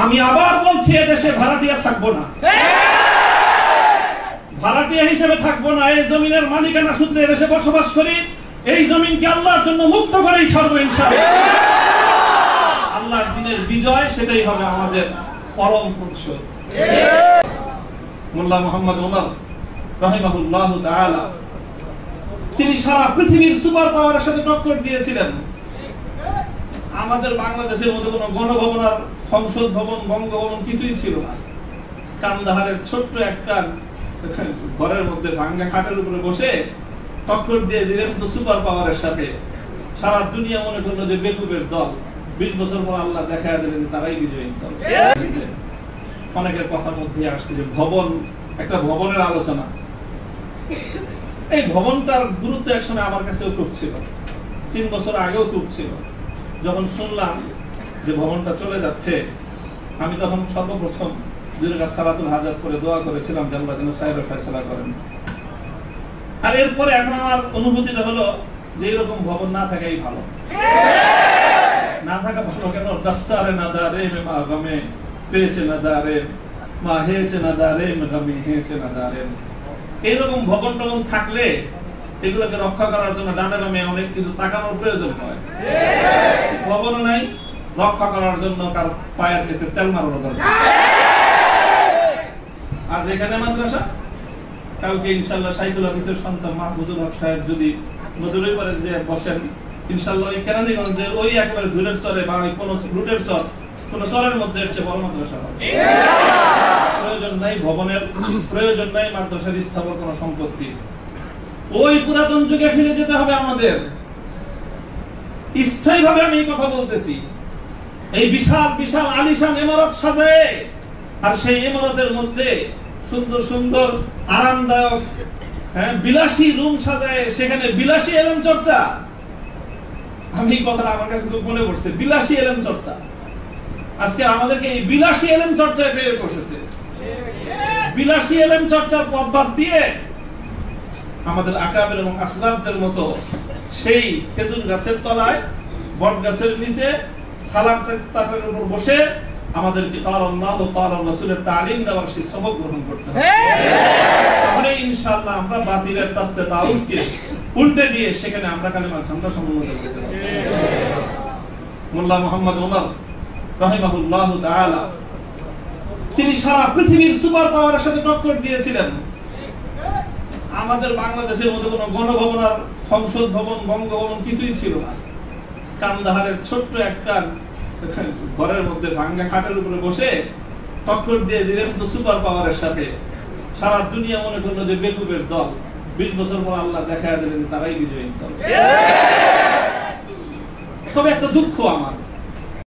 আমি আবার বলছি এদেশে ভাড়াটিয়া থাকবো না, ভাড়াটিয়া হিসেবে থাকবো না। এই জমিনের মালিকানা সূত্রে এদেশে বসবাস করি। এই জমিনকে আল্লাহর জন্য মুক্ত করেই ছাড়বো ইনশাআল্লাহ। আল্লাহর দিনের বিজয়, সেটাই হবে আমাদের পরম প্রতিশোধ। মোল্লা মুহাম্মদ ওমর রাহিমাহুল্লাহ তাআলা, তিনি সারা পৃথিবীর সুপার পাওয়ারের সাথে টক্কর দিয়েছিলেন। আমাদের বাংলাদেশের মধ্যে কোনো গণভবন আর সংসদ ভবন, বঙ্গভবন কিছুই ছিল না। কান্দাহারের ছোট্ট একটা ঘরের মধ্যে ভাঙ্গা খাটের উপরে বসে টক্কর দিয়ে দিলেন তো সুপার পাওয়ারের সাথে। সারা দুনিয়া মনে করলো যে বেকুবের দল। 20 বছর পর আল্লাহ দেখা দিলেন তারাই বিজয়ী দল। অনেকের কথার মধ্যে আসছে যে ভবন, একটা ভবনের আলোচনা। এই ভবনটার গুরুত্ব একসময় আমার কাছেও খুব ছিল, 3 বছর আগেও খুব ছিল। যখন শুনলাম যে ভবনটা চলে যাচ্ছে, আমি তখন সর্বপ্রথম দুই রাকাত সালাতুল হাজাত করে দোয়া করেছিলাম যে আল্লাহ যেন খায়রের ফয়সালা করেন। আর এরপরে এখন আমার অনুভূতিটা হলো যে এরকম ভবন না থাকাই ভালো। না থাকা ভালো কেন? দাস্তারে না দারে মে মা গমে পেয়েছে না দারে মা হেয়েছে না দারে মে গমে হেয়েছে না দারে। এইরকম ভবন টবন থাকলে এগুলোকে রক্ষা করার জন্য ডানে বামে অনেক কিছু তাকানোর প্রয়োজন হয়। ভবন নাই, রক্ষা করার জন্য কার পায়ের কাছে তেল মারার দরকার। আজ এখানে মাদ্রাসা, কালকে ইনশাআল্লাহ শাইখুল হাদিসের সন্তান মাহমুদুল হক সাহেব যদি নদীর পারে যে বসেন, ইনশাআল্লাহ এই কেরানীগঞ্জের ওই একেবারে ধুলের চরে বা কোন রুটের চর, কোন চরের মধ্যে এসে বড় মাদ্রাসা হবে। প্রয়োজন নাই ভবনের, প্রয়োজন নাই মাদ্রাসার স্থাপন কোন সম্পত্তি। ওই পুরাতন যুগে ফিরে যেতে হবে আমাদের। স্থায়ীভাবে আমি এই কথা বলতেছি। এই বিশাল বিশাল আলিশান ইমারত সাজায়, আর সেই ইমারতের মধ্যে সুন্দর সুন্দর আরামদায়ক বিলাসী রুম সাজায়, সেখানে বিলাসী এলেম চর্চা। আমি এই কথাটা আমার কাছে খুব মনে পড়ছে, বিলাসী এলেম চর্চা। আজকে আমাদেরকে এই বিলাসী এলেম চর্চায় পেয়ে বসেছে। বিলাসী এলেম চর্চার পথ বাদ দিয়ে আমাদের আকাবের এবং আসলাফদের মতো সেই খেজুর গাছের তলায়, বট গাছের নিচে সালাদ চাটের উপর বসে আমাদেরকে আল্লাহ ও আল্লাহর রাসূলের তালিম দেওয়ার সেই সবক গ্রহণ করতে হবে। তাহলে ইনশাআল্লাহ আমরা বাতিলের তত্ত্বে তাউসকে উল্টে দিয়ে সেখানে আমরা কালেমার ঠান্ডা সমন্বয় করতে পারব। মোল্লা মুহাম্মদ ওমর রাহিমাহুল্লাহ তাআলা, তিনি সারা পৃথিবীর সুপার পাওয়ারের সাথে টক্কর দিয়েছিলেন। আমাদের বাংলাদেশের মধ্যে কোনো গণভবন আর সংসদ ভবন, বঙ্গভবন কিছুই ছিল না। কান্দাহারের ছোট্ট একটা ঘরের মধ্যে ভাঙ্গা খাটের উপরে বসে টক্কর দিয়ে দিলেন তো সুপার পাওয়ারের সাথে। সারা দুনিয়া মনে করলো যে বেকুবের দল। 20 বছর পর আল্লাহ দেখা দিলেন তারাই বিজয়ী দল। তবে একটা দুঃখ আমার,